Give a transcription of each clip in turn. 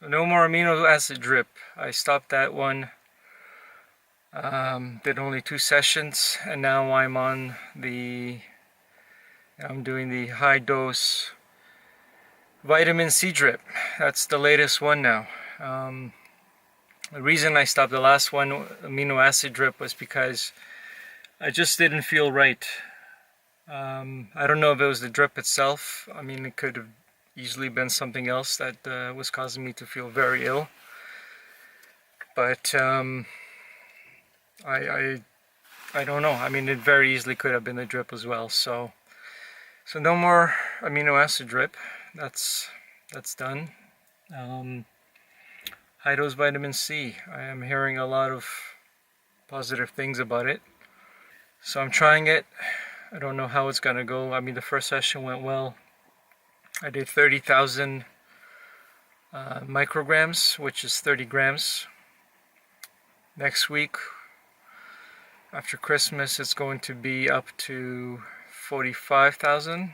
So no more amino acid drip. I stopped that one. Did only 2 sessions, and now I'm doing the high-dose vitamin C drip. That's the latest one now. The reason I stopped the last one, amino acid drip, was because I just didn't feel right. I don't know if it was the drip itself. I mean, it could have easily been something else that was causing me to feel very ill. But I don't know. I mean, it very easily could have been the drip as well. So no more amino acid drip. That's done. High-dose vitamin C. I am hearing a lot of positive things about it. So I'm trying it. I don't know how it's gonna go. I mean, the first session went well. I did 30,000 micrograms, which is 30 grams. Next week, after Christmas, it's going to be up to 45,000.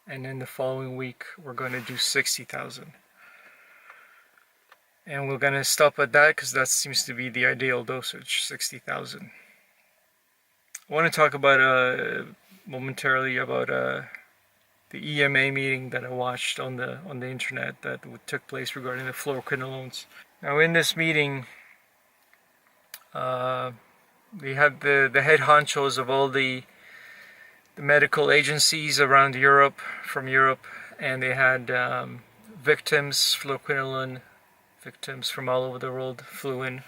And then the following week, we're going to do 60,000. And we're going to stop at that because that seems to be the ideal dosage, 60,000. I want to talk about momentarily about the EMA meeting that I watched on the internet that took place regarding the fluoroquinolones. Now, in this meeting, they had the head honchos of all the medical agencies around Europe, from Europe, and they had victims, fluoroquinolone victims from all over the world flew in,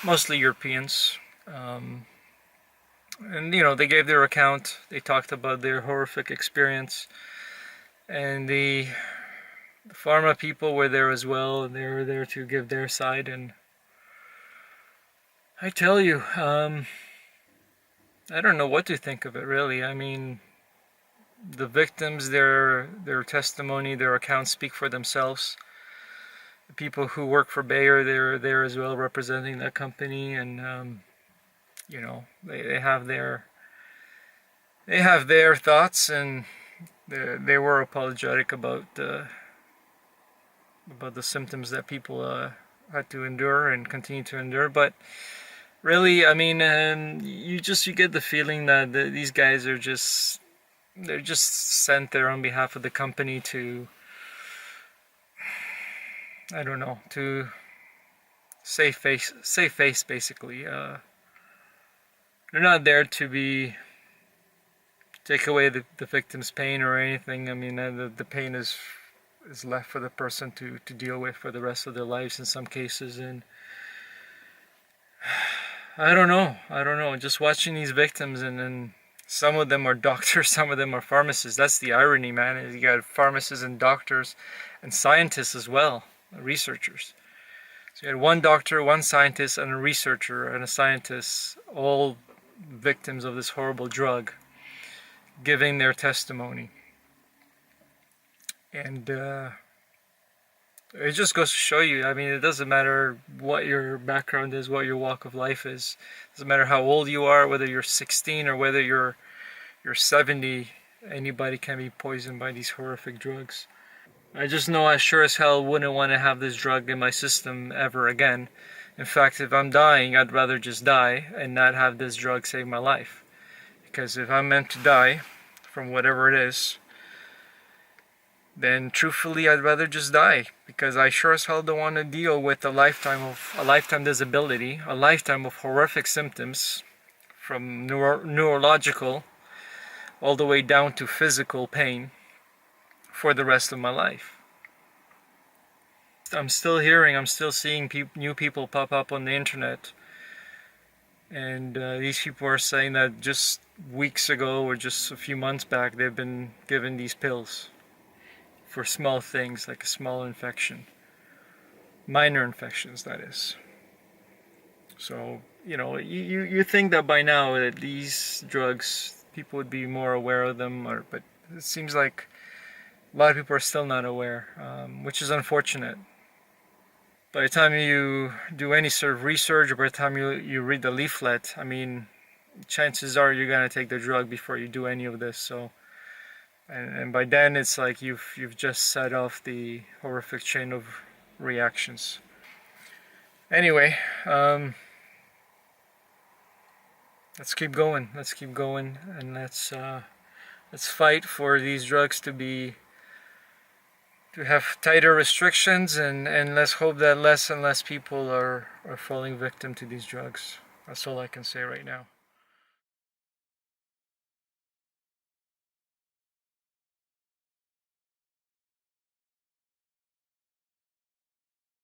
mostly Europeans. And, you know, they gave their account. They talked about their horrific experience. And the pharma people were there as well. They were there to give their side. And I tell you, I don't know what to think of it, really. I mean, the victims, their testimony, their accounts speak for themselves. The people who work for Bayer, they're there as well, representing that company. And you know, they have their thoughts, and they were apologetic about the symptoms that people had to endure and continue to endure. But really, I mean, you get the feeling that these guys are they're just sent there on behalf of the company to, I don't know, to save face basically. They're not there to take away the victim's pain or anything. I mean, the pain is left for the person to deal with for the rest of their lives in some cases. And I don't know. Just watching these victims, and some of them are doctors, some of them are pharmacists. That's the irony, man. Is you got pharmacists and doctors and scientists as well, researchers. So you had one doctor, one scientist, and a researcher and a scientist, all victims of this horrible drug, giving their testimony. And it just goes to show you, I mean, it doesn't matter what your background is, what your walk of life is. It doesn't matter how old you are, whether you're 16 or whether you're 70, anybody can be poisoned by these horrific drugs. I just know I sure as hell wouldn't want to have this drug in my system ever again. In fact, if I'm dying, I'd rather just die and not have this drug save my life. Because if I'm meant to die from whatever it is, then truthfully I'd rather just die. Because I sure as hell don't want to deal with a lifetime disability, a lifetime of horrific symptoms, from neurological all the way down to physical pain for the rest of my life. I'm still seeing new people pop up on the internet, and these people are saying that just weeks ago or just a few months back they've been given these pills for small things like a small infection, minor infections, that is. So, you know, you think that by now that these drugs, people would be more aware of them, but it seems like a lot of people are still not aware, which is unfortunate. By the time you do any sort of research, or by the time you read the leaflet, I mean, chances are you're gonna take the drug before you do any of this. So, and by then it's like you've just set off the horrific chain of reactions. Anyway, let's keep going. Let's keep going, and let's fight for these drugs to have tighter restrictions, and let's hope that less and less people are falling victim to these drugs. That's all I can say right now.